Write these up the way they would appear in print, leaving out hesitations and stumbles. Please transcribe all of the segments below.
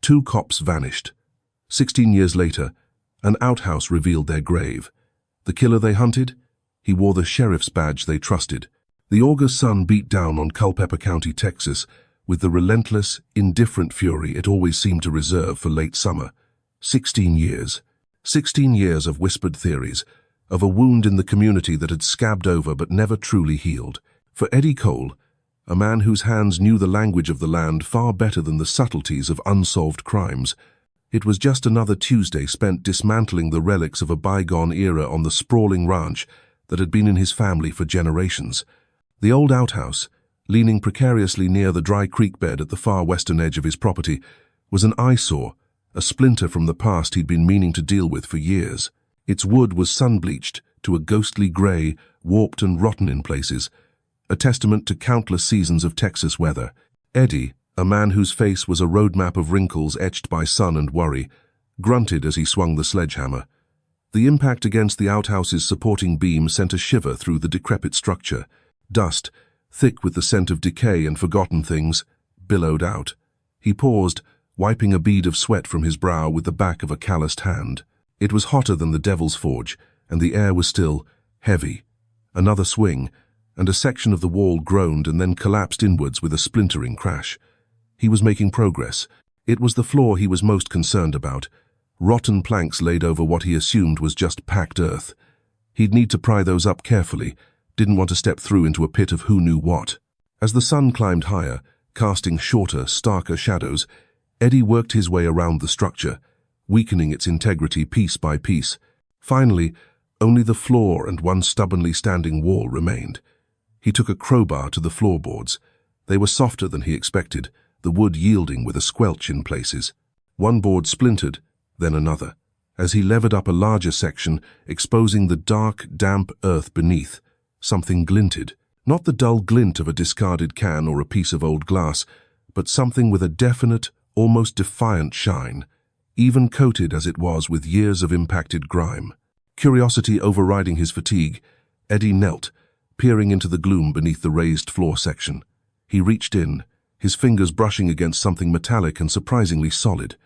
2 cops vanished. 16 years later, an outhouse revealed their grave. The killer they hunted? He wore the sheriff's badge they trusted. The August sun beat down on Culpeper County, Texas, with the relentless, indifferent fury it always seemed to reserve for late summer. 16 years. 16 years of whispered theories, of a wound in the community that had scabbed over but never truly healed. For Eddie Cole, a man whose hands knew the language of the land far better than the subtleties of unsolved crimes, it was just another Tuesday spent dismantling the relics of a bygone era on the sprawling ranch that had been in his family for generations. The old outhouse, leaning precariously near the dry creek bed at the far western edge of his property, was an eyesore, a splinter from the past he'd been meaning to deal with for years. Its wood was sun-bleached to a ghostly gray, warped and rotten in places, a testament to countless seasons of Texas weather. Eddie, a man whose face was a roadmap of wrinkles etched by sun and worry, grunted as he swung the sledgehammer. The impact against the outhouse's supporting beam sent a shiver through the decrepit structure. Dust, thick with the scent of decay and forgotten things, billowed out. He paused, wiping a bead of sweat from his brow with the back of a calloused hand. It was hotter than the Devil's Forge, and the air was still heavy. Another swing, and a section of the wall groaned and then collapsed inwards with a splintering crash. He was making progress. It was the floor he was most concerned about. Rotten planks laid over what he assumed was just packed earth. He'd need to pry those up carefully, didn't want to step through into a pit of who knew what. As the sun climbed higher, casting shorter, starker shadows, Eddie worked his way around the structure, weakening its integrity piece by piece. Finally, only the floor and one stubbornly standing wall remained. He took a crowbar to the floorboards. They were softer than he expected, the wood yielding with a squelch in places. One board splintered, then another, as he levered up a larger section, exposing the dark, damp earth beneath. Something glinted, not the dull glint of a discarded can or a piece of old glass, but something with a definite, almost defiant shine, even coated as it was with years of impacted grime. Curiosity overriding his fatigue, Eddie knelt, peering into the gloom beneath the raised floor section. He reached in, his fingers brushing against something metallic and surprisingly solid.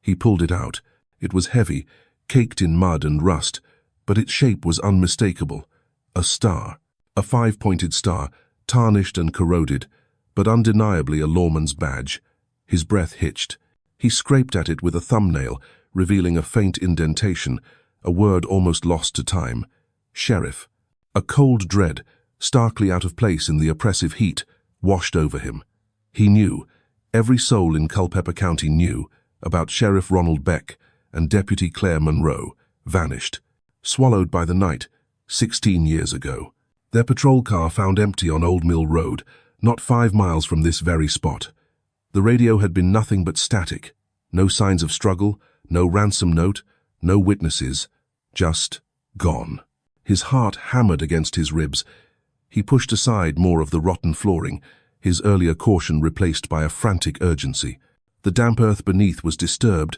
He pulled it out. It was heavy, caked in mud and rust, but its shape was unmistakable. A star. A 5-pointed star, tarnished and corroded, but undeniably a lawman's badge. His breath hitched. He scraped at it with a thumbnail, revealing a faint indentation, a word almost lost to time. Sheriff. A cold dread, starkly out of place in the oppressive heat, washed over him. He knew, every soul in Culpeper County knew, about Sheriff Ronald Beck and Deputy Claire Monroe, vanished, swallowed by the night, 16 years ago. Their patrol car found empty on Old Mill Road, not 5 miles from this very spot. The radio had been nothing but static. No signs of struggle, no ransom note, no witnesses, just gone. His heart hammered against his ribs. He pushed aside more of the rotten flooring, his earlier caution replaced by a frantic urgency. The damp earth beneath was disturbed,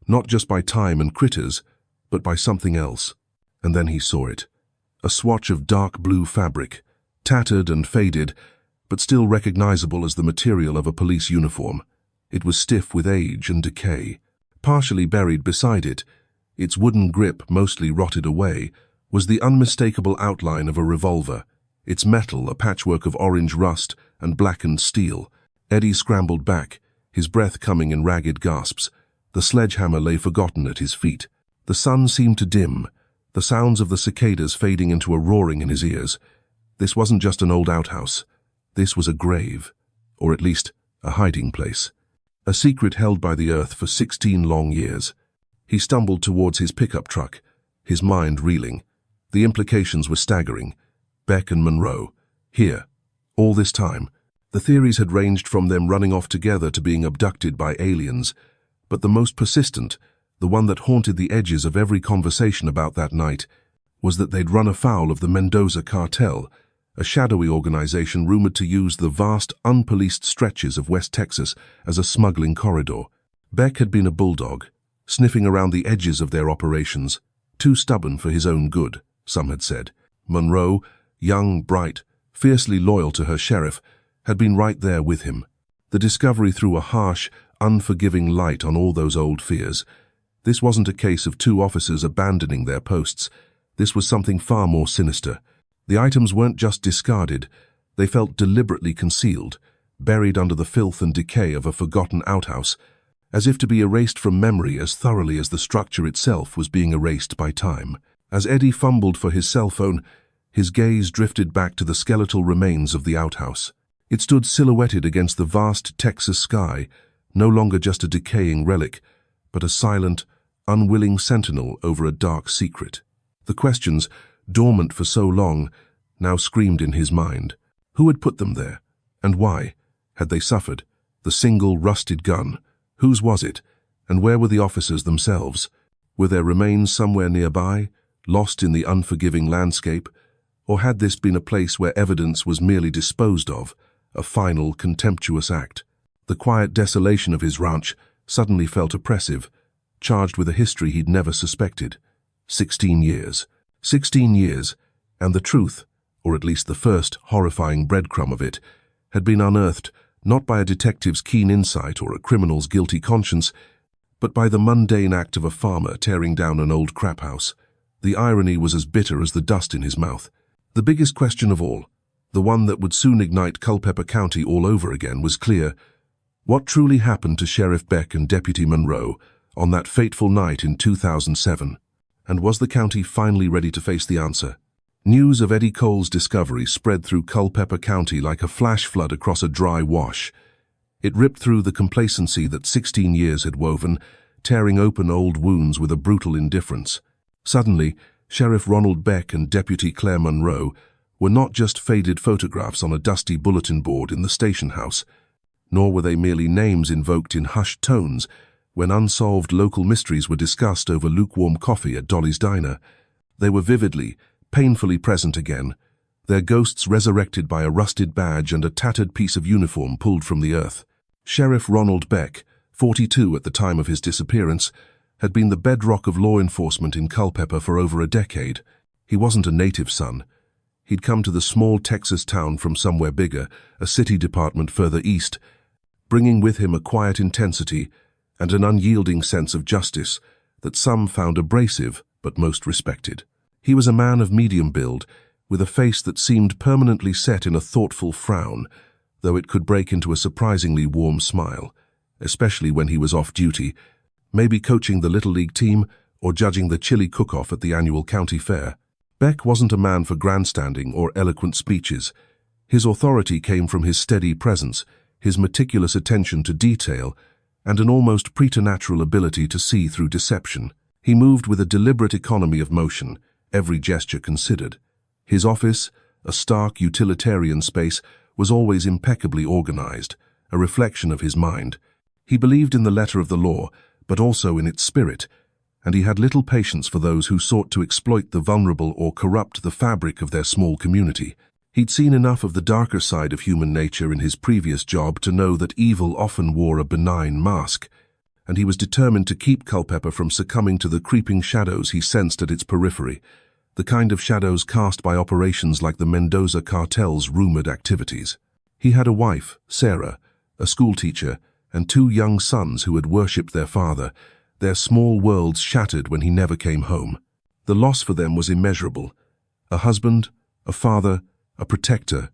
not just by time and critters, but by something else. And then he saw it. A swatch of dark blue fabric, tattered and faded, but still recognizable as the material of a police uniform. It was stiff with age and decay. Partially buried beside it, its wooden grip mostly rotted away, was the unmistakable outline of a revolver, its metal a patchwork of orange rust and blackened steel. Eddie scrambled back, his breath coming in ragged gasps. The sledgehammer lay forgotten at his feet. The sun seemed to dim, the sounds of the cicadas fading into a roaring in his ears. This wasn't just an old outhouse. This was a grave, or at least a hiding place. A secret held by the earth for 16 long years. He stumbled towards his pickup truck, his mind reeling. The implications were staggering. Beck and Monroe, here, all this time. The theories had ranged from them running off together to being abducted by aliens, but the most persistent, the one that haunted the edges of every conversation about that night, was that they'd run afoul of the Mendoza cartel, a shadowy organization rumored to use the vast, unpoliced stretches of West Texas as a smuggling corridor. Beck had been a bulldog, sniffing around the edges of their operations, too stubborn for his own good, some had said. Monroe, young, bright, fiercely loyal to her sheriff, had been right there with him. The discovery threw a harsh, unforgiving light on all those old fears. This wasn't a case of two officers abandoning their posts. This was something far more sinister. The items weren't just discarded, they felt deliberately concealed, buried under the filth and decay of a forgotten outhouse, as if to be erased from memory as thoroughly as the structure itself was being erased by time. As Eddie fumbled for his cell phone, his gaze drifted back to the skeletal remains of the outhouse. It stood silhouetted against the vast Texas sky, no longer just a decaying relic, but a silent, unwilling sentinel over a dark secret. The questions, dormant for so long, now screamed in his mind. Who had put them there? And why? Had they suffered? The single rusted gun. Whose was it? And where were the officers themselves? Were their remains somewhere nearby, lost in the unforgiving landscape? Or had this been a place where evidence was merely disposed of, a final, contemptuous act? The quiet desolation of his ranch suddenly felt oppressive, charged with a history he'd never suspected. 16 years. 16 years, and the truth, or at least the first horrifying breadcrumb of it, had been unearthed not by a detective's keen insight or a criminal's guilty conscience, but by the mundane act of a farmer tearing down an old crap house. The irony was as bitter as the dust in his mouth. The biggest question of all, the one that would soon ignite Culpeper County all over again, was clear. What truly happened to Sheriff Beck and Deputy Monroe on that fateful night in 2007? And was the county finally ready to face the answer? News of Eddie Cole's discovery spread through Culpeper County like a flash flood across a dry wash. It ripped through the complacency that 16 years had woven, tearing open old wounds with a brutal indifference. Suddenly, Sheriff Ronald Beck and Deputy Claire Monroe were not just faded photographs on a dusty bulletin board in the station house, nor were they merely names invoked in hushed tones when unsolved local mysteries were discussed over lukewarm coffee at Dolly's Diner. They were vividly, painfully present again, their ghosts resurrected by a rusted badge and a tattered piece of uniform pulled from the earth. Sheriff Ronald Beck, 42 at the time of his disappearance, had been the bedrock of law enforcement in Culpeper for over a decade. He wasn't a native son. He'd come to the small Texas town from somewhere bigger, a city department further east, bringing with him a quiet intensity and an unyielding sense of justice that some found abrasive but most respected. He was a man of medium build, with a face that seemed permanently set in a thoughtful frown, though it could break into a surprisingly warm smile, especially when he was off duty, maybe coaching the Little League team or judging the chili cook-off at the annual county fair. Beck wasn't a man for grandstanding or eloquent speeches. His authority came from his steady presence, his meticulous attention to detail, and an almost preternatural ability to see through deception. He moved with a deliberate economy of motion, every gesture considered. His office, a stark utilitarian space, was always impeccably organized, a reflection of his mind. He believed in the letter of the law, but also in its spirit, and he had little patience for those who sought to exploit the vulnerable or corrupt the fabric of their small community. He'd seen enough of the darker side of human nature in his previous job to know that evil often wore a benign mask, and he was determined to keep Culpeper from succumbing to the creeping shadows he sensed at its periphery, the kind of shadows cast by operations like the Mendoza cartel's rumored activities. He had a wife, Sarah, a schoolteacher, and 2 young sons who had worshipped their father, their small worlds shattered when he never came home. The loss for them was immeasurable. A husband, a father, a protector,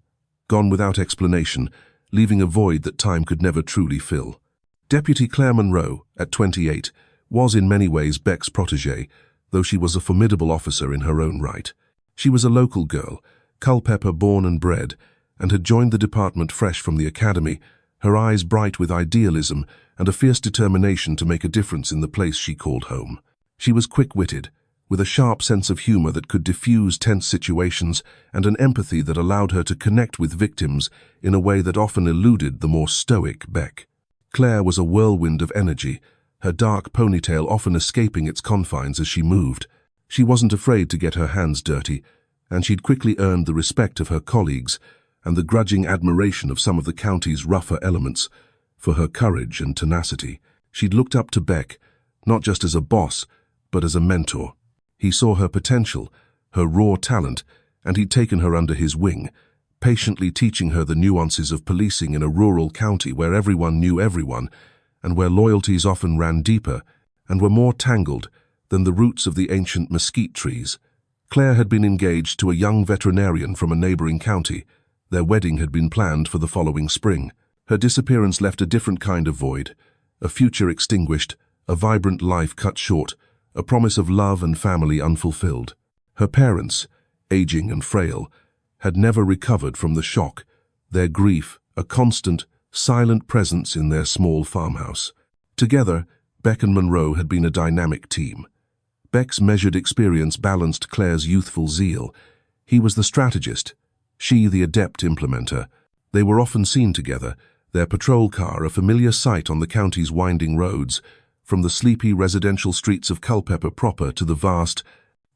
gone without explanation, leaving a void that time could never truly fill. Deputy Claire Monroe, at 28, was in many ways Beck's protégée, though she was a formidable officer in her own right. She was a local girl, Culpeper born and bred, and had joined the department fresh from the academy, her eyes bright with idealism and a fierce determination to make a difference in the place she called home. She was quick-witted, with a sharp sense of humor that could diffuse tense situations and an empathy that allowed her to connect with victims in a way that often eluded the more stoic Beck. Claire was a whirlwind of energy, her dark ponytail often escaping its confines as she moved. She wasn't afraid to get her hands dirty, and she'd quickly earned the respect of her colleagues and the grudging admiration of some of the county's rougher elements for her courage and tenacity. She'd looked up to Beck, not just as a boss, but as a mentor. He saw her potential, her raw talent, and he'd taken her under his wing, patiently teaching her the nuances of policing in a rural county where everyone knew everyone, and where loyalties often ran deeper and were more tangled than the roots of the ancient mesquite trees. Claire had been engaged to a young veterinarian from a neighboring county. Their wedding had been planned for the following spring. Her disappearance left a different kind of void, a future extinguished, a vibrant life cut short, a promise of love and family unfulfilled. Her parents, aging and frail, had never recovered from the shock, their grief a constant, silent presence in their small farmhouse. Together, Beck and Monroe had been a dynamic team. Beck's measured experience balanced Claire's youthful zeal. He was the strategist, she the adept implementer. They were often seen together, their patrol car a familiar sight on the county's winding roads, from the sleepy residential streets of Culpeper proper to the vast,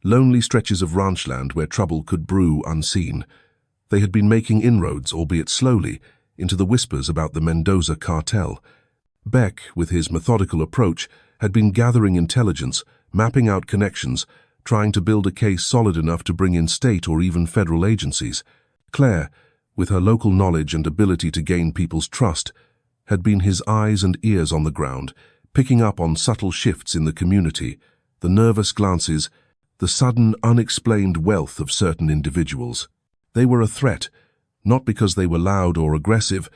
lonely stretches of ranchland where trouble could brew unseen. They had been making inroads, albeit slowly, into the whispers about the Mendoza cartel. Beck, with his methodical approach, had been gathering intelligence, mapping out connections, trying to build a case solid enough to bring in state or even federal agencies. Claire, with her local knowledge and ability to gain people's trust, had been his eyes and ears on the ground, picking up on subtle shifts in the community, the nervous glances, the sudden, unexplained wealth of certain individuals. They were a threat, not because they were loud or aggressive,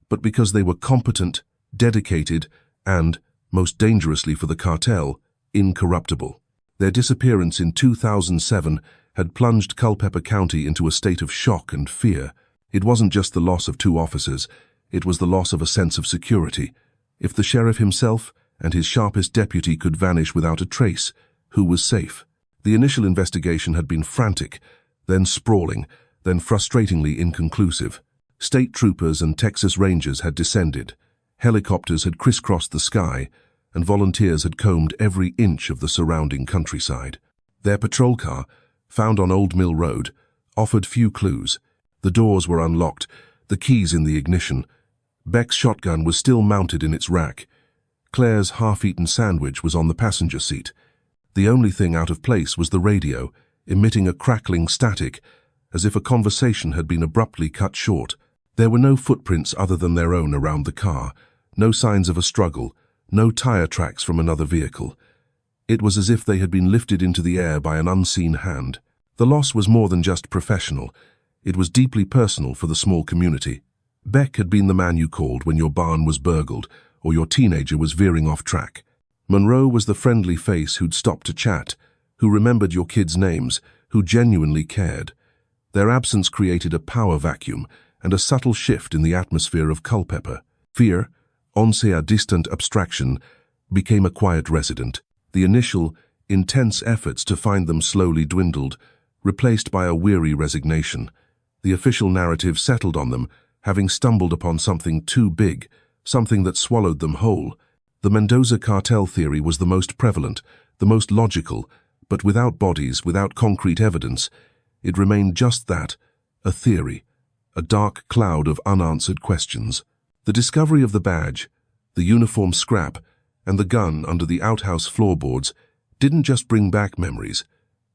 but because they were competent, dedicated, and, most dangerously for the cartel, incorruptible. Their disappearance in 2007 had plunged Culpeper County into a state of shock and fear. It wasn't just the loss of 2 officers, it was the loss of a sense of security. If the sheriff himself and his sharpest deputy could vanish without a trace, who was safe? The initial investigation had been frantic, then sprawling, then frustratingly inconclusive. State troopers and Texas Rangers had descended. Helicopters had crisscrossed the sky, and volunteers had combed every inch of the surrounding countryside. Their patrol car, found on Old Mill Road, offered few clues. The doors were unlocked, the keys in the ignition. Beck's shotgun was still mounted in its rack. Claire's half-eaten sandwich was on the passenger seat. The only thing out of place was the radio, emitting a crackling static, as if a conversation had been abruptly cut short. There were no footprints other than their own around the car, no signs of a struggle, no tire tracks from another vehicle. It was as if they had been lifted into the air by an unseen hand. The loss was more than just professional. It was deeply personal for the small community. Beck had been the man you called when your barn was burgled or your teenager was veering off track. Monroe was the friendly face who'd stopped to chat, who remembered your kids' names, who genuinely cared. Their absence created a power vacuum and a subtle shift in the atmosphere of Culpeper. Fear, once a distant abstraction, became a quiet resident. The initial, intense efforts to find them slowly dwindled, replaced by a weary resignation. The official narrative settled on them, having stumbled upon something too big, something that swallowed them whole. The Mendoza cartel theory was the most prevalent, the most logical, but without bodies, without concrete evidence, it remained just that, a theory, a dark cloud of unanswered questions. The discovery of the badge, the uniform scrap, and the gun under the outhouse floorboards didn't just bring back memories.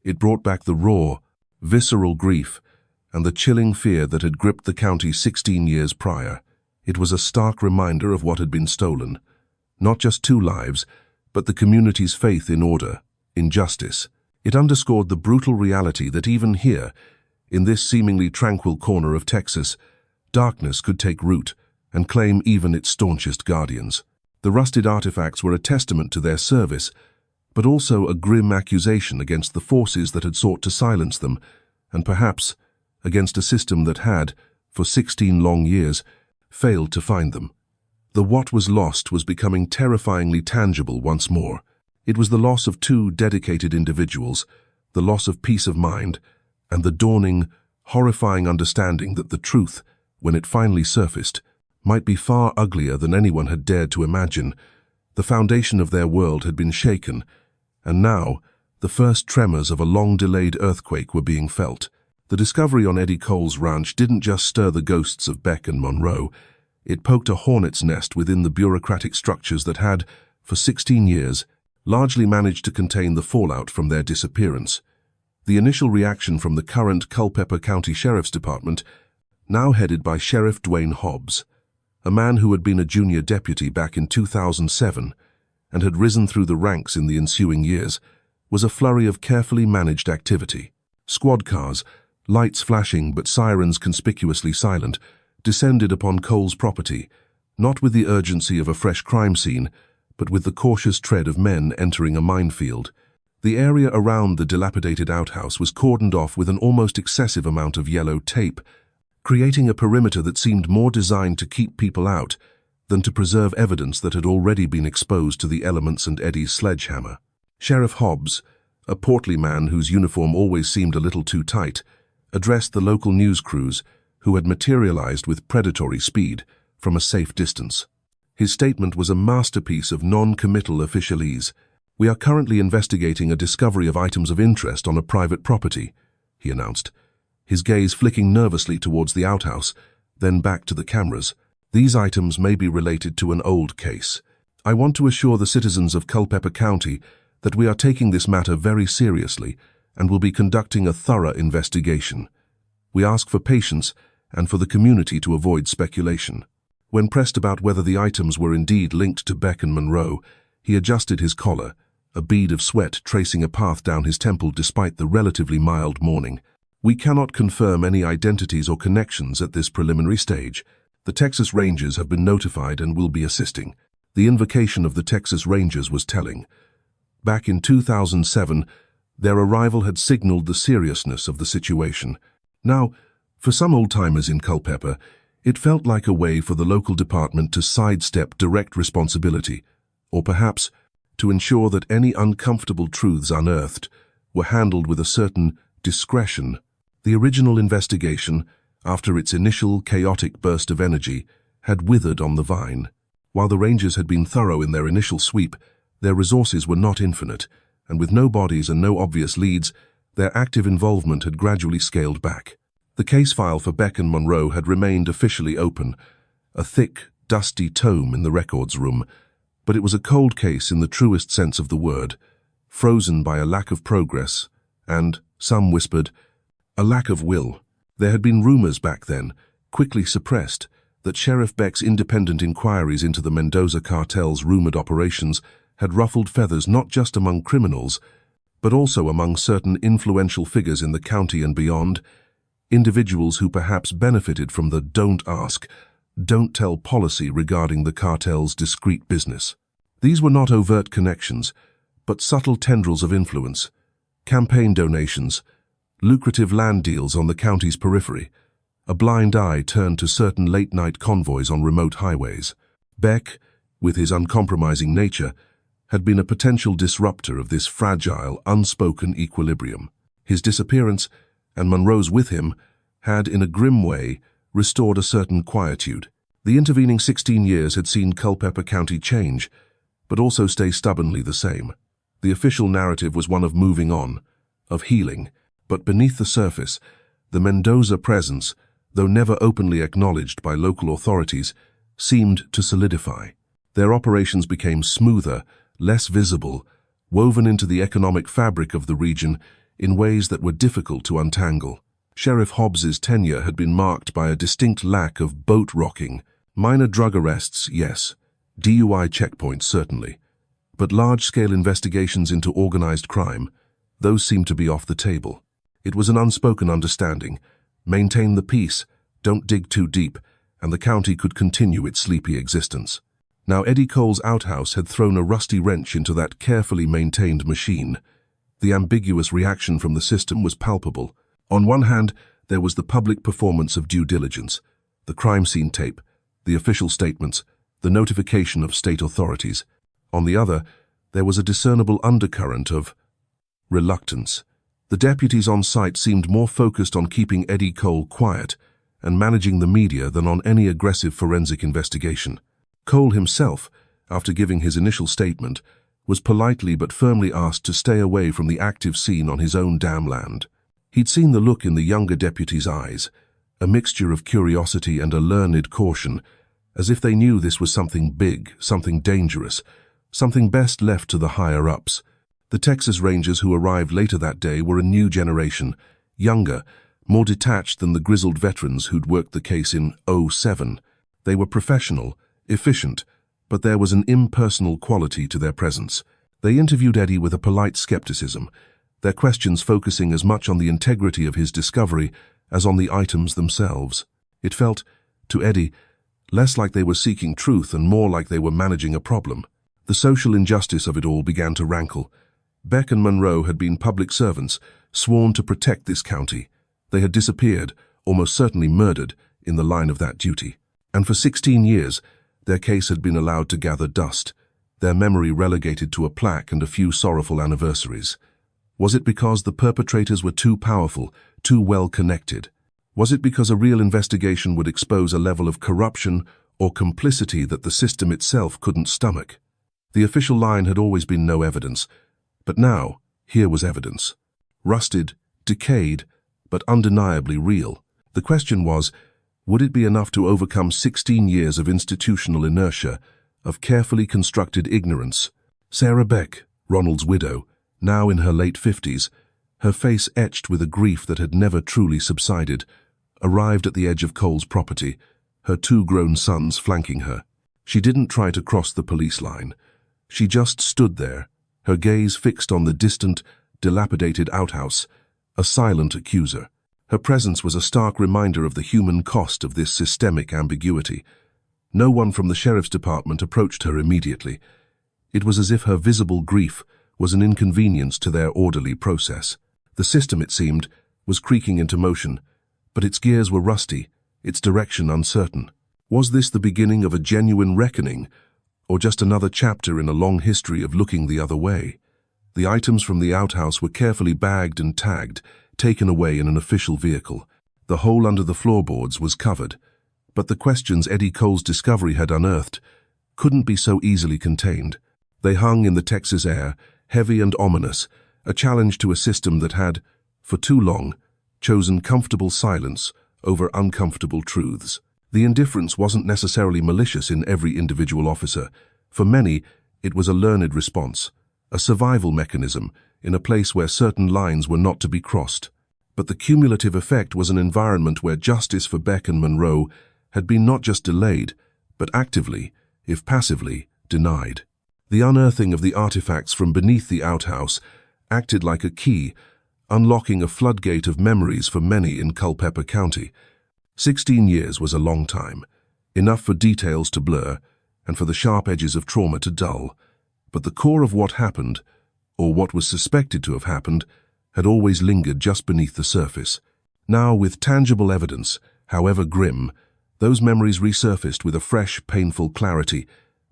It brought back the raw, visceral grief and the chilling fear that had gripped the county 16 years prior. It was a stark reminder of what had been stolen. Not just 2 lives, but the community's faith in order, in justice. It underscored the brutal reality that even here, in this seemingly tranquil corner of Texas, darkness could take root and claim even its staunchest guardians. The rusted artifacts were a testament to their service, but also a grim accusation against the forces that had sought to silence them, and perhaps against a system that had, for 16 long years, failed to find them. The what was lost was becoming terrifyingly tangible once more. It was the loss of 2 dedicated individuals, the loss of peace of mind, and the dawning, horrifying understanding that the truth, when it finally surfaced, might be far uglier than anyone had dared to imagine. The foundation of their world had been shaken, and now the first tremors of a long-delayed earthquake were being felt. The discovery on Eddie Cole's ranch didn't just stir the ghosts of Beck and Monroe. It poked a hornet's nest within the bureaucratic structures that had, for 16 years, largely managed to contain the fallout from their disappearance. The initial reaction from the current Culpeper County Sheriff's Department, now headed by Sheriff Dwayne Hobbs, a man who had been a junior deputy back in 2007 and had risen through the ranks in the ensuing years, was a flurry of carefully managed activity. Squad cars, lights flashing but sirens conspicuously silent, descended upon Cole's property, not with the urgency of a fresh crime scene, but with the cautious tread of men entering a minefield. The area around the dilapidated outhouse was cordoned off with an almost excessive amount of yellow tape, creating a perimeter that seemed more designed to keep people out than to preserve evidence that had already been exposed to the elements and Eddie's sledgehammer. Sheriff Hobbs, a portly man whose uniform always seemed a little too tight, addressed the local news crews who had materialized with predatory speed from a safe distance. His statement was a masterpiece of non-committal officialese. "We are currently investigating a discovery of items of interest on a private property," he announced, his gaze flicking nervously towards the outhouse, then back to the cameras. "These items may be related to an old case. I want to assure the citizens of Culpeper County that we are taking this matter very seriously and will be conducting a thorough investigation. We ask for patience and for the community to avoid speculation." When pressed about whether the items were indeed linked to Beck and Monroe, he adjusted his collar, a bead of sweat tracing a path down his temple despite the relatively mild morning. "We cannot confirm any identities or connections at this preliminary stage. The Texas Rangers have been notified and will be assisting." The invocation of the Texas Rangers was telling. Back in 2007, their arrival had signaled the seriousness of the situation. Now, for some old-timers in Culpeper, it felt like a way for the local department to sidestep direct responsibility, or perhaps to ensure that any uncomfortable truths unearthed were handled with a certain discretion. The original investigation, after its initial chaotic burst of energy, had withered on the vine. While the Rangers had been thorough in their initial sweep, their resources were not infinite, and with no bodies and no obvious leads, their active involvement had gradually scaled back. The case file for Beck and Monroe had remained officially open, a thick, dusty tome in the records room, but it was a cold case in the truest sense of the word, frozen by a lack of progress and, some whispered, a lack of will. There had been rumors back then, quickly suppressed, that Sheriff Beck's independent inquiries into the Mendoza cartel's rumored operations had ruffled feathers not just among criminals, but also among certain influential figures in the county and beyond, individuals who perhaps benefited from the don't ask, don't tell policy regarding the cartel's discreet business. These were not overt connections, but subtle tendrils of influence, campaign donations, lucrative land deals on the county's periphery. A blind eye turned to certain late-night convoys on remote highways. Beck, with his uncompromising nature, had been a potential disruptor of this fragile, unspoken equilibrium. His disappearance, and Monroe's with him, had, in a grim way, restored a certain quietude. The intervening 16 years had seen Culpeper County change, but also stay stubbornly the same. The official narrative was one of moving on, of healing, but beneath the surface, the Mendoza presence, though never openly acknowledged by local authorities, seemed to solidify. Their operations became smoother, less visible, woven into the economic fabric of the region in ways that were difficult to untangle. Sheriff Hobbs's tenure had been marked by a distinct lack of boat rocking. Minor drug arrests, yes. DUI checkpoints, certainly. But large-scale investigations into organized crime, those seemed to be off the table. It was an unspoken understanding. Maintain the peace, don't dig too deep, and the county could continue its sleepy existence. Now Eddie Cole's outhouse had thrown a rusty wrench into that carefully maintained machine. The ambiguous reaction from the system was palpable. On one hand, there was the public performance of due diligence, the crime scene tape, the official statements, the notification of state authorities. On the other, there was a discernible undercurrent of reluctance. The deputies on site seemed more focused on keeping Eddie Cole quiet and managing the media than on any aggressive forensic investigation. Cole himself, after giving his initial statement, was politely but firmly asked to stay away from the active scene on his own damn land. He'd seen the look in the younger deputy's eyes, a mixture of curiosity and a learned caution, as if they knew this was something big, something dangerous, something best left to the higher-ups. The Texas Rangers who arrived later that day were a new generation, younger, more detached than the grizzled veterans who'd worked the case in '07. They were professional, efficient, but there was an impersonal quality to their presence. They interviewed Eddie with a polite skepticism, their questions focusing as much on the integrity of his discovery as on the items themselves. It felt, to Eddie, less like they were seeking truth and more like they were managing a problem. The social injustice of it all began to rankle. Beck and Monroe had been public servants, sworn to protect this county. They had disappeared, almost certainly murdered, in the line of that duty. And for 16 years, their case had been allowed to gather dust, their memory relegated to a plaque and a few sorrowful anniversaries. Was it because the perpetrators were too powerful, too well connected? Was it because a real investigation would expose a level of corruption or complicity that the system itself couldn't stomach? The official line had always been no evidence, but now, here was evidence. Rusted, decayed, but undeniably real. The question was, would it be enough to overcome 16 years of institutional inertia, of carefully constructed ignorance? Sarah Beck, Ronald's widow, now in her late 50s, her face etched with a grief that had never truly subsided, arrived at the edge of Cole's property, her 2 grown sons flanking her. She didn't try to cross the police line. She just stood there, her gaze fixed on the distant, dilapidated outhouse, a silent accuser. Her presence was a stark reminder of the human cost of this systemic ambiguity. No one from the sheriff's department approached her immediately. It was as if her visible grief was an inconvenience to their orderly process. The system, it seemed, was creaking into motion, but its gears were rusty, its direction uncertain. Was this the beginning of a genuine reckoning, or just another chapter in a long history of looking the other way? The items from the outhouse were carefully bagged and tagged, taken away in an official vehicle. The hole under the floorboards was covered, but the questions Eddie Cole's discovery had unearthed couldn't be so easily contained. They hung in the Texas air, heavy and ominous, a challenge to a system that had, for too long, chosen comfortable silence over uncomfortable truths. The indifference wasn't necessarily malicious in every individual officer. For many, it was a learned response, a survival mechanism in a place where certain lines were not to be crossed. But the cumulative effect was an environment where justice for Beck and Monroe had been not just delayed, but actively, if passively, denied. The unearthing of the artifacts from beneath the outhouse acted like a key, unlocking a floodgate of memories for many in Culpeper County. 16 years was a long time, enough for details to blur and for the sharp edges of trauma to dull. But the core of what happened, or what was suspected to have happened, had always lingered just beneath the surface. Now, with tangible evidence, however grim, those memories resurfaced with a fresh, painful clarity,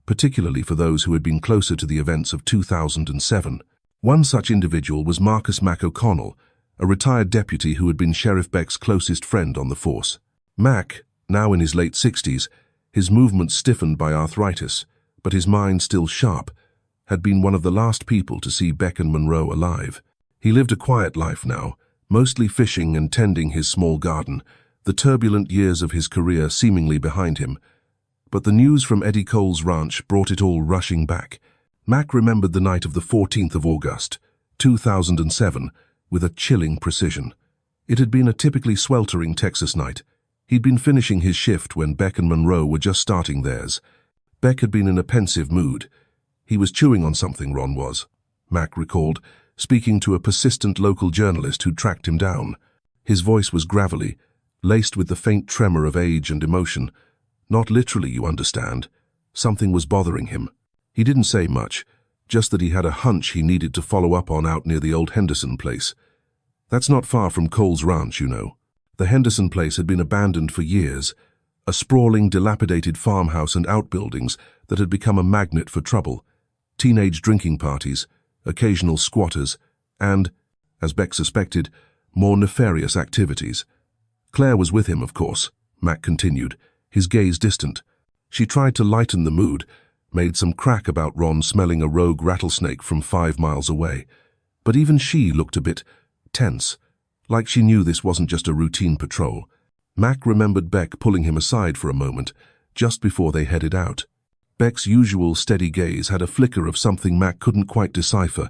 particularly for those who had been closer to the events of 2007. One such individual was Marcus Mac O'Connell, a retired deputy who had been Sheriff Beck's closest friend on the force. Mac, now in his late 60s, his movements stiffened by arthritis, but his mind still sharp, had been one of the last people to see Beck and Monroe alive. He lived a quiet life now, mostly fishing and tending his small garden, the turbulent years of his career seemingly behind him. But the news from Eddie Cole's ranch brought it all rushing back. Mac remembered the night of the 14th of August, 2007, with a chilling precision. It had been a typically sweltering Texas night. He'd been finishing his shift when Beck and Monroe were just starting theirs. Beck had been in a pensive mood. He was chewing on something, Ron was, Mac recalled, speaking to a persistent local journalist who'd tracked him down. His voice was gravelly, laced with the faint tremor of age and emotion. Not literally, you understand. Something was bothering him. He didn't say much, just that he had a hunch he needed to follow up on out near the old Henderson place. That's not far from Cole's ranch, you know. The Henderson place had been abandoned for years, a sprawling, dilapidated farmhouse and outbuildings that had become a magnet for trouble, teenage drinking parties, occasional squatters, and, as Beck suspected, more nefarious activities. Claire was with him, of course, Mac continued, his gaze distant. She tried to lighten the mood, made some crack about Ron smelling a rogue rattlesnake from 5 miles away. But even she looked a bit tense, like she knew this wasn't just a routine patrol. Mac remembered Beck pulling him aside for a moment, just before they headed out. Beck's usual steady gaze had a flicker of something Mac couldn't quite decipher,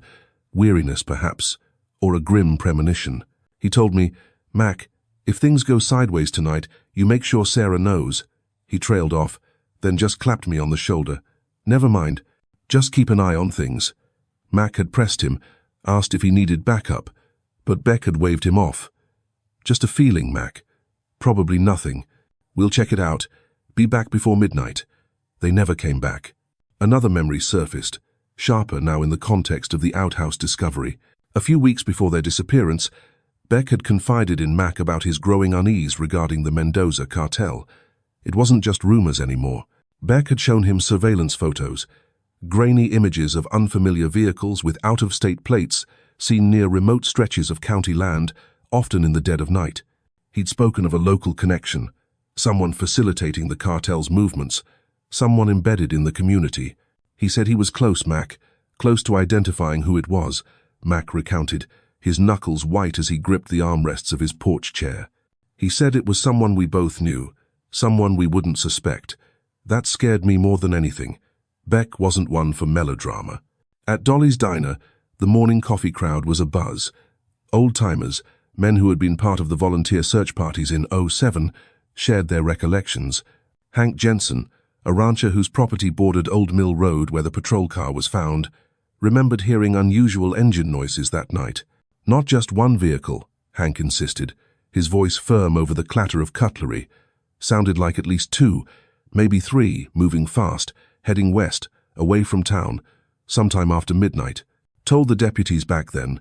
weariness perhaps, or a grim premonition. He told me, "Mac, if things go sideways tonight, you make sure Sarah knows. He trailed off, then just clapped me on the shoulder. Never mind, just keep an eye on things. Mac had pressed him, asked if he needed backup, but Beck had waved him off. Just a feeling, Mac. Probably nothing. We'll check it out. Be back before midnight. They never came back. Another memory surfaced, sharper now in the context of the Outhouse discovery. A few weeks before their disappearance, Beck had confided in Mac about his growing unease regarding the Mendoza cartel. It wasn't just rumors anymore. Beck had shown him surveillance photos, grainy images of unfamiliar vehicles with out-of-state plates seen near remote stretches of county land, often in the dead of night. He'd spoken of a local connection, someone facilitating the cartel's movements, someone embedded in the community. He said he was close, Mac, close to identifying who it was, Mac recounted, his knuckles white as he gripped the armrests of his porch chair. He said it was someone we both knew, someone we wouldn't suspect. That scared me more than anything. Beck wasn't one for melodrama. At Dolly's diner, the morning coffee crowd was abuzz. Old-timers, men who had been part of the volunteer search parties in '07, shared their recollections. Hank Jensen, a rancher whose property bordered Old Mill Road where the patrol car was found, remembered hearing unusual engine noises that night. Not just one vehicle, Hank insisted, his voice firm over the clatter of cutlery. Sounded like at least two, maybe three, moving fast, heading west, away from town, sometime after midnight. Told the deputies back then,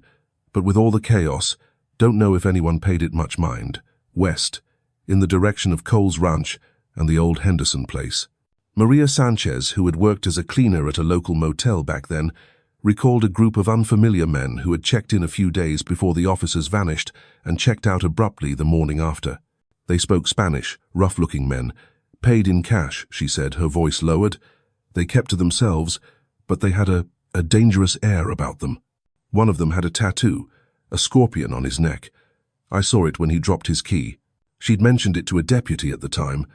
but with all the chaos, don't know if anyone paid it much mind. West, in the direction of Cole's Ranch and the old Henderson place. Maria Sanchez, who had worked as a cleaner at a local motel back then, recalled a group of unfamiliar men who had checked in a few days before the officers vanished and checked out abruptly the morning after. They spoke Spanish, rough-looking men, paid in cash, she said, her voice lowered. They kept to themselves, but they had a dangerous air about them. One of them had a tattoo, a scorpion on his neck. I saw it when he dropped his key. She'd mentioned it to a deputy at the time,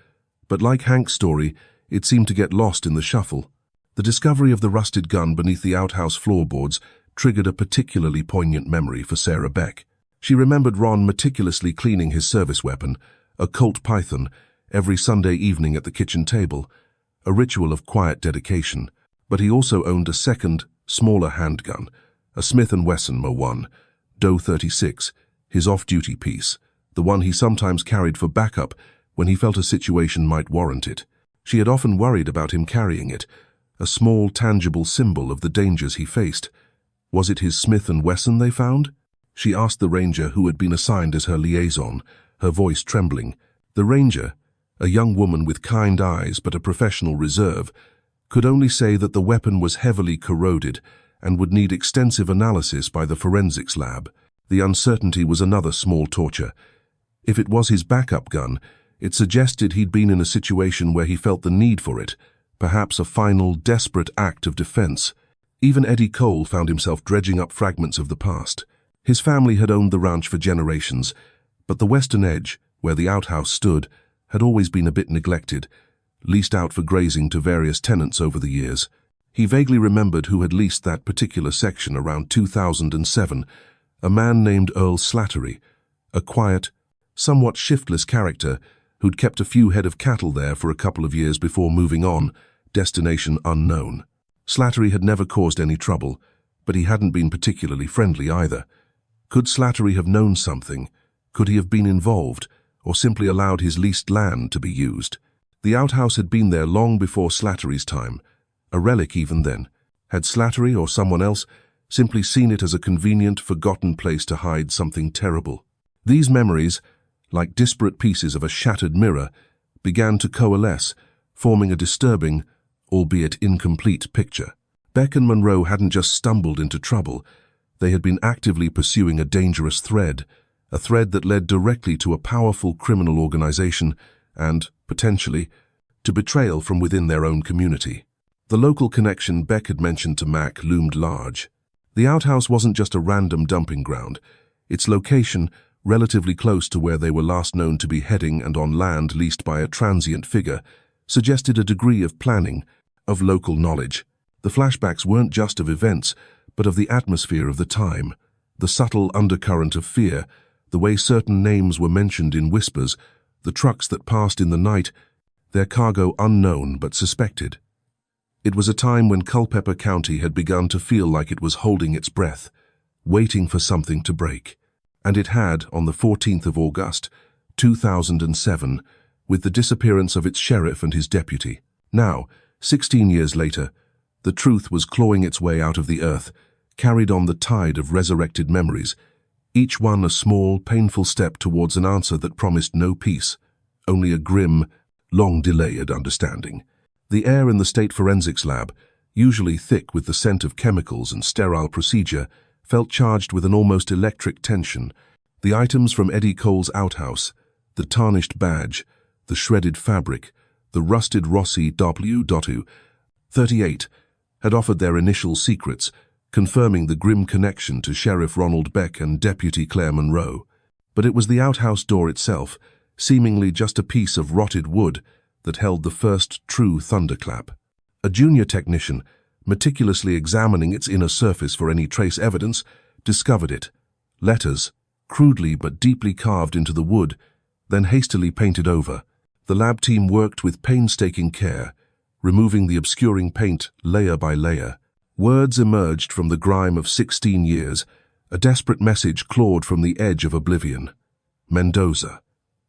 but like Hank's story, it seemed to get lost in the shuffle. The discovery of the rusted gun beneath the outhouse floorboards triggered a particularly poignant memory for Sarah Beck. She remembered Ron meticulously cleaning his service weapon, a Colt Python, every Sunday evening at the kitchen table, a ritual of quiet dedication. But he also owned a second, smaller handgun, a Smith & Wesson Mo1, Doe 36, his off-duty piece, the one he sometimes carried for backup when he felt a situation might warrant it. She had often worried about him carrying it, a small, tangible symbol of the dangers he faced. Was it his Smith & Wesson they found? She asked the ranger who had been assigned as her liaison, her voice trembling. The ranger, a young woman with kind eyes but a professional reserve, could only say that the weapon was heavily corroded and would need extensive analysis by the forensics lab. The uncertainty was another small torture. If it was his backup gun, it suggested he'd been in a situation where he felt the need for it, perhaps a final, desperate act of defense. Even Eddie Cole found himself dredging up fragments of the past. His family had owned the ranch for generations, but the western edge, where the outhouse stood, had always been a bit neglected, leased out for grazing to various tenants over the years. He vaguely remembered who had leased that particular section around 2007, a man named Earl Slattery, a quiet, somewhat shiftless character who'd kept a few head of cattle there for a couple of years before moving on, destination unknown. Slattery had never caused any trouble, but he hadn't been particularly friendly either. Could Slattery have known something? Could he have been involved, or simply allowed his leased land to be used? The outhouse had been there long before Slattery's time, a relic even then. Had Slattery or someone else simply seen it as a convenient, forgotten place to hide something terrible? These memories, like disparate pieces of a shattered mirror, began to coalesce, forming a disturbing, albeit incomplete picture. Beck and Monroe hadn't just stumbled into trouble. They had been actively pursuing a dangerous thread, a thread that led directly to a powerful criminal organization and, potentially, to betrayal from within their own community. The local connection Beck had mentioned to Mac loomed large. The outhouse wasn't just a random dumping ground. Its location, relatively close to where they were last known to be heading and on land leased by a transient figure, suggested a degree of planning, of local knowledge. The flashbacks weren't just of events, but of the atmosphere of the time, the subtle undercurrent of fear, the way certain names were mentioned in whispers, the trucks that passed in the night. their cargo unknown but suspected. It was a time when Culpeper County had begun to feel like it was holding its breath, waiting for something to break. And it had on the 14th of August, 2007, with the disappearance of its sheriff and his deputy. Now, 16 years later, the truth was clawing its way out of the earth, carried on the tide of resurrected memories, each one a small, painful step towards an answer that promised no peace, only a grim, long-delayed understanding. The air in the state forensics lab, usually thick with the scent of chemicals and sterile procedure, felt charged with an almost electric tension. The items from Eddie Cole's outhouse, the tarnished badge, the shredded fabric, the rusted Rossi W.38, had offered their initial secrets, confirming the grim connection to Sheriff Ronald Beck and Deputy Claire Monroe. But it was the outhouse door itself, seemingly just a piece of rotted wood, that held the first true thunderclap. A junior technician, meticulously examining its inner surface for any trace evidence, discovered it. Letters, crudely but deeply carved into the wood, then hastily painted over. The lab team worked with painstaking care, removing the obscuring paint layer by layer. Words emerged from the grime of 16 years, a desperate message clawed from the edge of oblivion. Mendoza.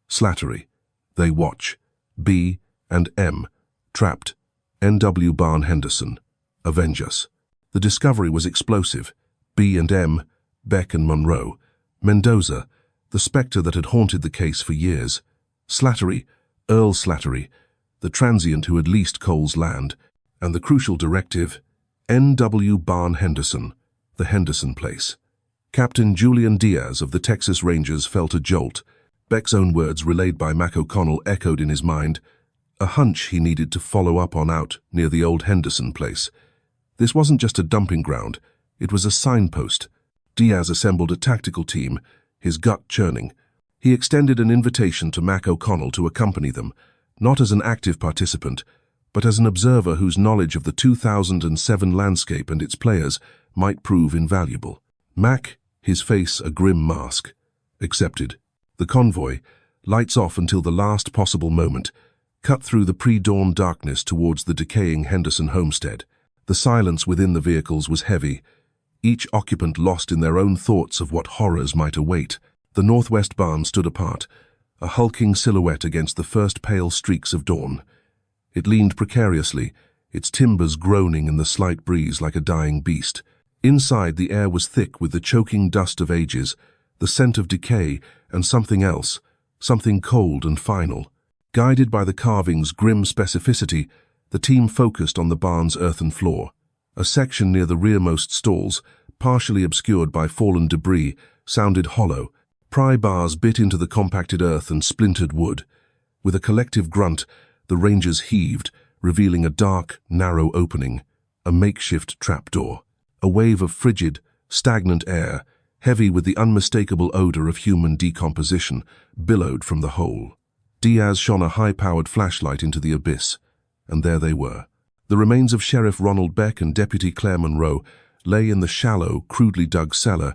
Slattery. They watch. B and M. Trapped. N.W. Barn Henderson. Avenge us. The discovery was explosive. B and M. Beck and Monroe. Mendoza. The spectre that had haunted the case for years. Slattery. Earl Slattery. The transient who had leased Cole's land. And the crucial directive. N.W. Barn Henderson. The Henderson place. Captain Julian Diaz of the Texas Rangers felt a jolt. Beck's own words, relayed by Mac O'Connell, echoed in his mind. A hunch he needed to follow up on out near the old Henderson place. This wasn't just a dumping ground, it was a signpost. Diaz assembled a tactical team, his gut churning. He extended an invitation to Mac O'Connell to accompany them, not as an active participant, but as an observer whose knowledge of the 2007 landscape and its players might prove invaluable. Mac, his face a grim mask, accepted. The convoy, lights off until the last possible moment, cut through the pre-dawn darkness towards the decaying Henderson homestead. The silence within the vehicles was heavy, each occupant lost in their own thoughts of what horrors might await. The northwest barn stood apart, a hulking silhouette against the first pale streaks of dawn. It leaned precariously, its timbers groaning in the slight breeze like a dying beast. Inside, the air was thick with the choking dust of ages, the scent of decay, and something else, something cold and final. Guided by the carving's grim specificity, the team focused on the barn's earthen floor. A section near the rearmost stalls, partially obscured by fallen debris, sounded hollow. Pry bars bit into the compacted earth and splintered wood. With a collective grunt, the Rangers heaved, revealing a dark, narrow opening, a makeshift trapdoor. A wave of frigid, stagnant air, heavy with the unmistakable odor of human decomposition, billowed from the hole. Diaz shone a high-powered flashlight into the abyss, and there they were. The remains of Sheriff Ronald Beck and Deputy Claire Monroe lay in the shallow, crudely dug cellar.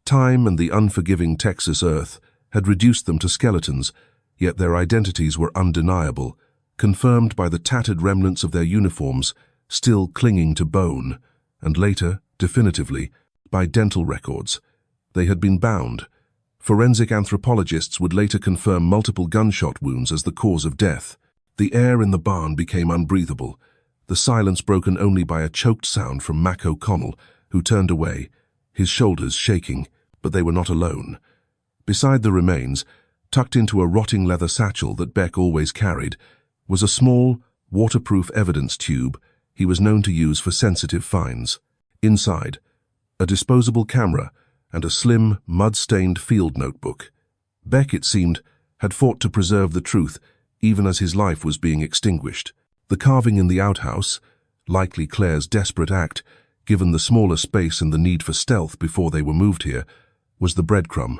Time and the unforgiving Texas earth had reduced them to skeletons, yet their identities were undeniable, confirmed by the tattered remnants of their uniforms still clinging to bone, and later, definitively, by dental records. They had been bound. Forensic anthropologists would later confirm multiple gunshot wounds as the cause of death. The air in the barn became unbreathable, the silence broken only by a choked sound from Mac O'Connell, who turned away, his shoulders shaking, but they were not alone. Beside the remains, tucked into a rotting leather satchel that Beck always carried, was a small, waterproof evidence tube he was known to use for sensitive finds. Inside, a disposable camera and a slim, mud-stained field notebook. Beck, it seemed, had fought to preserve the truth, even as his life was being extinguished. The carving in the outhouse, likely Claire's desperate act, given the smaller space and the need for stealth before they were moved here, was the breadcrumb.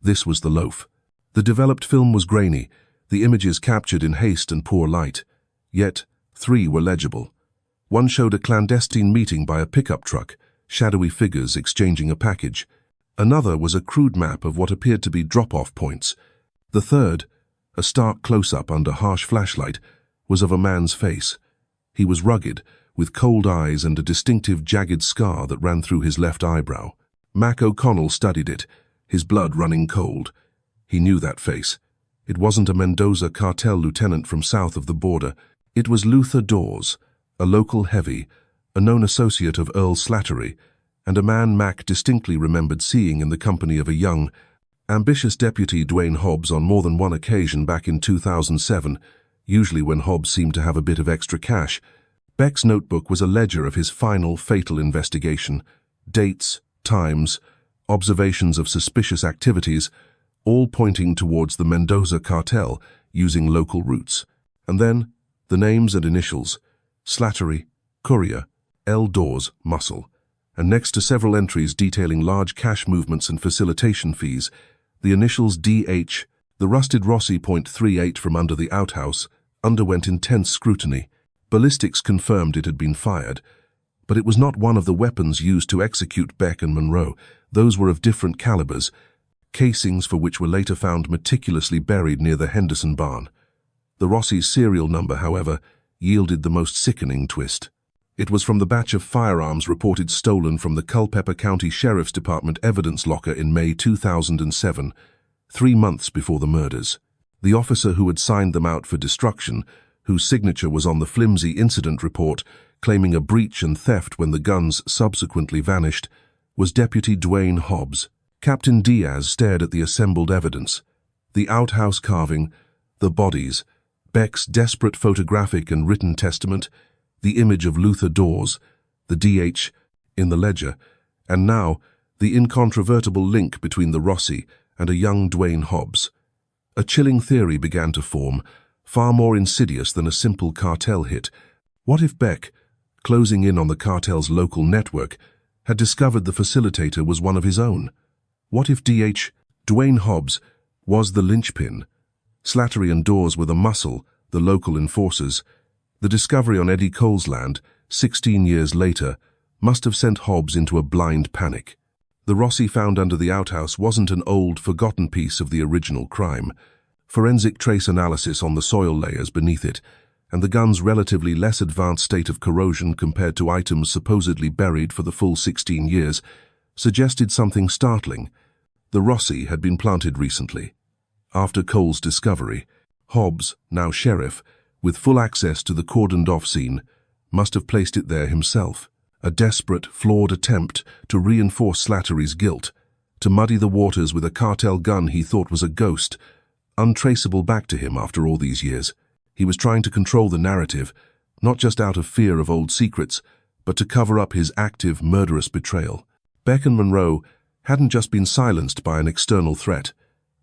This was the loaf. The developed film was grainy, the images captured in haste and poor light. Yet, 3 were legible. One showed a clandestine meeting by a pickup truck, shadowy figures exchanging a package. Another was a crude map of what appeared to be drop-off points. The third, a stark close-up under harsh flashlight, was of a man's face. He was rugged, with cold eyes and a distinctive jagged scar that ran through his left eyebrow. Mac O'Connell studied it, his blood running cold. He knew that face. It wasn't a Mendoza cartel lieutenant from south of the border. It was Luther Dawes, a local heavy, a known associate of Earl Slattery, and a man Mac distinctly remembered seeing in the company of a young, ambitious deputy Dwayne Hobbs on more than one occasion back in 2007, usually when Hobbs seemed to have a bit of extra cash. Beck's notebook was a ledger of his final fatal investigation. Dates, times, observations of suspicious activities, all pointing towards the Mendoza cartel using local routes. And then, the names and initials: Slattery, Courier, L. Dawes, Muscle. And next to several entries detailing large cash movements and facilitation fees, the initials DH. The rusted Rossi .38 from under the outhouse underwent intense scrutiny. Ballistics confirmed it had been fired, but it was not one of the weapons used to execute Beck and Monroe. Those were of different calibers, casings for which were later found meticulously buried near the Henderson barn. The Rossi's serial number, however, yielded the most sickening twist. It was from the batch of firearms reported stolen from the Culpeper County Sheriff's Department evidence locker in May 2007, 3 months before the murders. The officer who had signed them out for destruction, whose signature was on the flimsy incident report claiming a breach and theft when the guns subsequently vanished, was Deputy Dwayne Hobbs. Captain Diaz stared at the assembled evidence: the outhouse carving, the bodies, Beck's desperate photographic and written testament, the image of Luther Dawes, the DH, in the ledger, and now the incontrovertible link between the Rossi and a young Dwayne Hobbs. A chilling theory began to form, far more insidious than a simple cartel hit. What if Beck, closing in on the cartel's local network, had discovered the facilitator was one of his own? What if DH, Dwayne Hobbs, was the linchpin? Slattery and Dawes were the muscle, the local enforcers. The discovery on Eddie Cole's land, 16 years later, must have sent Hobbs into a blind panic. The Rossi found under the outhouse wasn't an old, forgotten piece of the original crime. Forensic trace analysis on the soil layers beneath it, and the gun's relatively less advanced state of corrosion compared to items supposedly buried for the full 16 years, suggested something startling. The Rossi had been planted recently. After Cole's discovery, Hobbs, now sheriff, with full access to the cordoned-off scene, must have placed it there himself. A desperate, flawed attempt to reinforce Slattery's guilt, to muddy the waters with a cartel gun he thought was a ghost, untraceable back to him after all these years. He was trying to control the narrative, not just out of fear of old secrets, but to cover up his active, murderous betrayal. Beck and Monroe hadn't just been silenced by an external threat.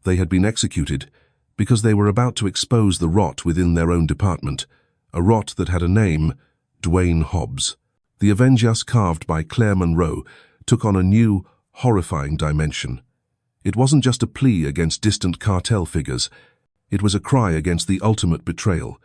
They had been executed because they were about to expose the rot within their own department, a rot that had a name: Dwayne Hobbs. The Avenge Us carved by Claire Monroe took on a new, horrifying dimension. It wasn't just a plea against distant cartel figures. It was a cry against the ultimate betrayal,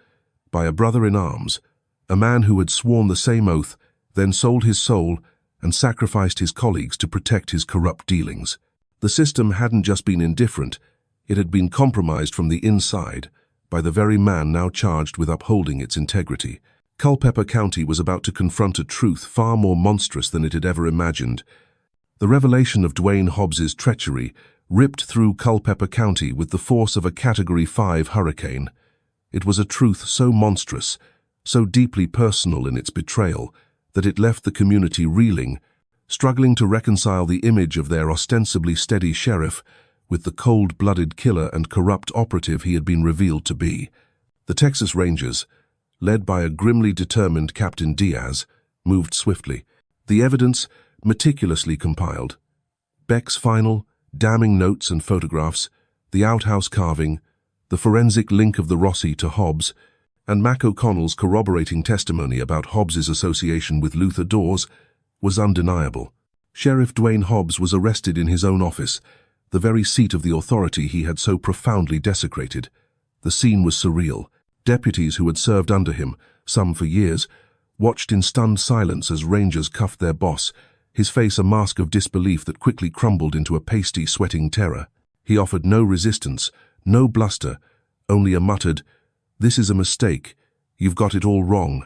by a brother in arms, a man who had sworn the same oath, then sold his soul and sacrificed his colleagues to protect his corrupt dealings. The system hadn't just been indifferent, it had been compromised from the inside by the very man now charged with upholding its integrity. Culpeper County was about to confront a truth far more monstrous than it had ever imagined. The revelation of Dwayne Hobbs's treachery ripped through Culpeper County with the force of a Category 5 hurricane. It was a truth so monstrous, so deeply personal in its betrayal, that it left the community reeling, struggling to reconcile the image of their ostensibly steady sheriff with the cold-blooded killer and corrupt operative he had been revealed to be. The Texas Rangers, led by a grimly determined Captain Diaz, moved swiftly. The evidence meticulously compiled. Beck's final, damning notes and photographs, the outhouse carving, the forensic link of the Rossi to Hobbs, and Mac O'Connell's corroborating testimony about Hobbs's association with Luther Dawes was undeniable. Sheriff Dwayne Hobbs was arrested in his own office, the very seat of the authority he had so profoundly desecrated. The scene was surreal. Deputies who had served under him, some for years, watched in stunned silence as Rangers cuffed their boss, his face a mask of disbelief that quickly crumbled into a pasty, sweating terror. He offered no resistance, no bluster, only a muttered, "This is a mistake. "You've got it all wrong."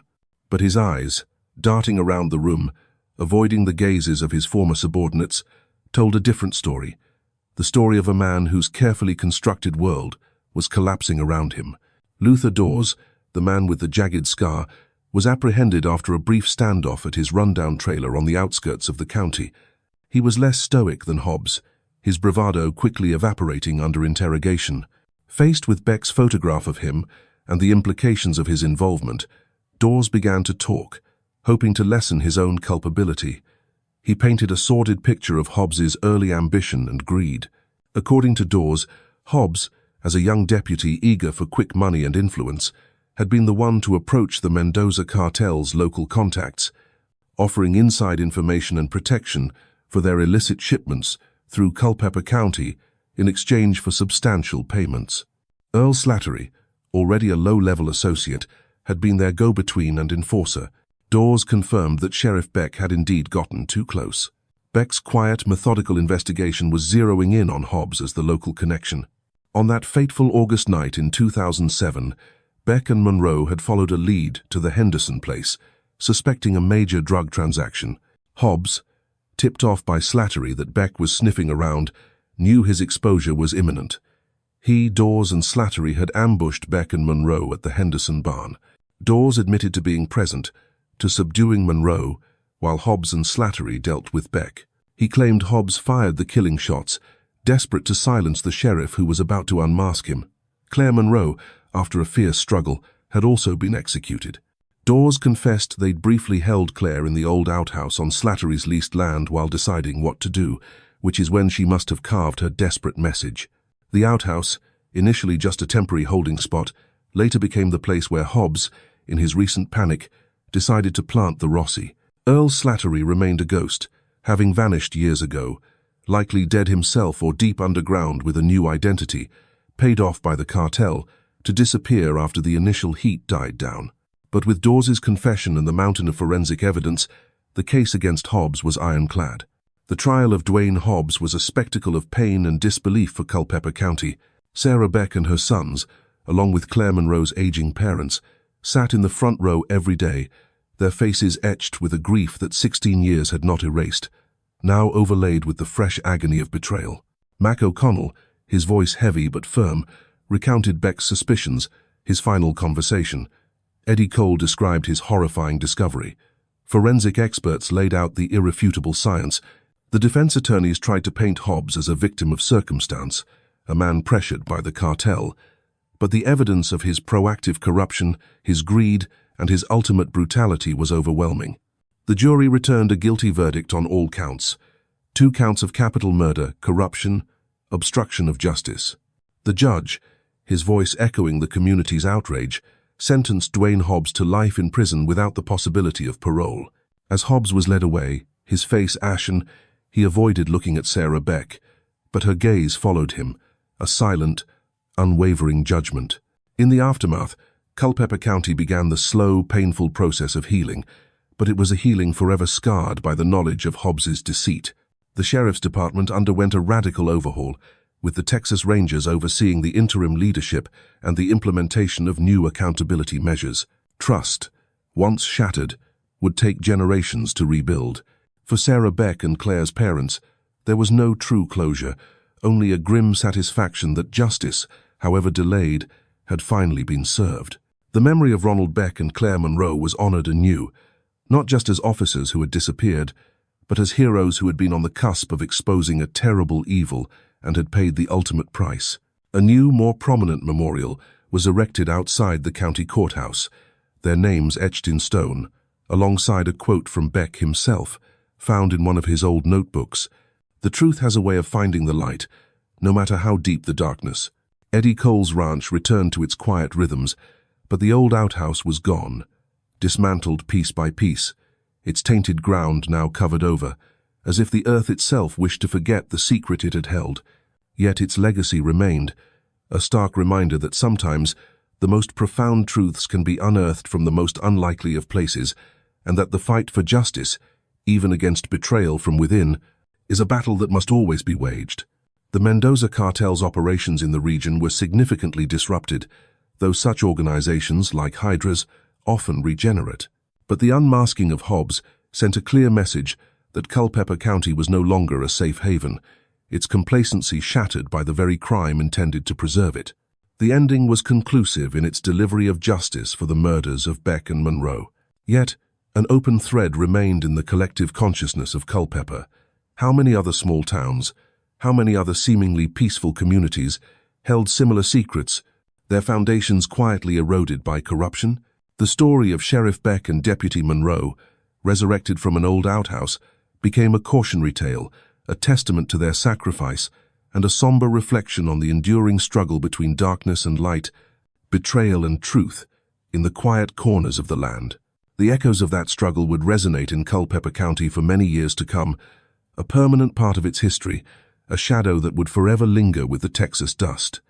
But his eyes, darting around the room, avoiding the gazes of his former subordinates, told a different story. The story of a man whose carefully constructed world was collapsing around him. Luther Dawes, the man with the jagged scar, was apprehended after a brief standoff at his rundown trailer on the outskirts of the county. He was less stoic than Hobbs, his bravado quickly evaporating under interrogation. Faced with Beck's photograph of him and the implications of his involvement, Dawes began to talk, hoping to lessen his own culpability. He painted a sordid picture of Hobbs's early ambition and greed. According to Dawes, Hobbs, as a young deputy eager for quick money and influence, had been the one to approach the Mendoza cartel's local contacts, offering inside information and protection for their illicit shipments through Culpeper County in exchange for substantial payments. Earl Slattery, already a low-level associate, had been their go-between and enforcer. Dawes confirmed that Sheriff Beck had indeed gotten too close. Beck's quiet, methodical investigation was zeroing in on Hobbs as the local connection. On that fateful August night in 2007, Beck and Monroe had followed a lead to the Henderson place, suspecting a major drug transaction. Hobbs, tipped off by Slattery that Beck was sniffing around, knew his exposure was imminent. He, Dawes, and Slattery had ambushed Beck and Monroe at the Henderson barn. Dawes admitted to being present, to subduing Monroe, while Hobbs and Slattery dealt with Beck. He claimed Hobbs fired the killing shots, desperate to silence the sheriff who was about to unmask him. Claire Monroe, after a fierce struggle, had also been executed. Dawes confessed they'd briefly held Claire in the old outhouse on Slattery's leased land while deciding what to do, which is when she must have carved her desperate message. The outhouse, initially just a temporary holding spot, later became the place where Hobbs, in his recent panic, decided to plant the Rossi. Earl Slattery remained a ghost, having vanished years ago, likely dead himself or deep underground with a new identity, paid off by the cartel, to disappear after the initial heat died down. But with Dawes's confession and the mountain of forensic evidence, the case against Hobbs was ironclad. The trial of Dwayne Hobbs was a spectacle of pain and disbelief for Culpeper County. Sarah Beck and her sons, along with Claire Monroe's aging parents, sat in the front row every day, their faces etched with a grief that 16 years had not erased, now overlaid with the fresh agony of betrayal. Mac O'Connell, his voice heavy but firm, recounted Beck's suspicions, his final conversation. Eddie Cole described his horrifying discovery. Forensic experts laid out the irrefutable science. The defense attorneys tried to paint Hobbs as a victim of circumstance, a man pressured by the cartel. But the evidence of his proactive corruption, his greed, and his ultimate brutality was overwhelming. The jury returned a guilty verdict on all counts. 2 counts of capital murder, corruption, obstruction of justice. The judge, his voice echoing the community's outrage, sentenced Dwayne Hobbs to life in prison without the possibility of parole. As Hobbs was led away, his face ashen, he avoided looking at Sarah Beck, but her gaze followed him, a silent, unwavering judgment. In the aftermath, Culpeper County began the slow, painful process of healing, but it was a healing forever scarred by the knowledge of Hobbs's deceit. The sheriff's department underwent a radical overhaul, with the Texas Rangers overseeing the interim leadership and the implementation of new accountability measures. Trust, once shattered, would take generations to rebuild. For Sarah Beck and Claire's parents, there was no true closure, only a grim satisfaction that justice, however delayed, had finally been served. The memory of Ronald Beck and Claire Monroe was honored anew, not just as officers who had disappeared, but as heroes who had been on the cusp of exposing a terrible evil and had paid the ultimate price. A new, more prominent memorial was erected outside the county courthouse, their names etched in stone, alongside a quote from Beck himself, found in one of his old notebooks. "The truth has a way of finding the light, no matter how deep the darkness." Eddie Cole's ranch returned to its quiet rhythms, but the old outhouse was gone, dismantled piece by piece, its tainted ground now covered over, as if the earth itself wished to forget the secret it had held. Yet its legacy remained, a stark reminder that sometimes the most profound truths can be unearthed from the most unlikely of places, and that the fight for justice, even against betrayal from within, is a battle that must always be waged. The Mendoza cartel's operations in the region were significantly disrupted, though such organizations, like Hydra's, often regenerate. But the unmasking of Hobbs sent a clear message that Culpeper County was no longer a safe haven, its complacency shattered by the very crime intended to preserve it. The ending was conclusive in its delivery of justice for the murders of Beck and Monroe. Yet, an open thread remained in the collective consciousness of Culpeper. How many other small towns, how many other seemingly peaceful communities held similar secrets, their foundations quietly eroded by corruption? The story of Sheriff Beck and Deputy Monroe, resurrected from an old outhouse, became a cautionary tale, a testament to their sacrifice, and a somber reflection on the enduring struggle between darkness and light, betrayal and truth, in the quiet corners of the land. The echoes of that struggle would resonate in Culpeper County for many years to come, a permanent part of its history, a shadow that would forever linger with the Texas dust.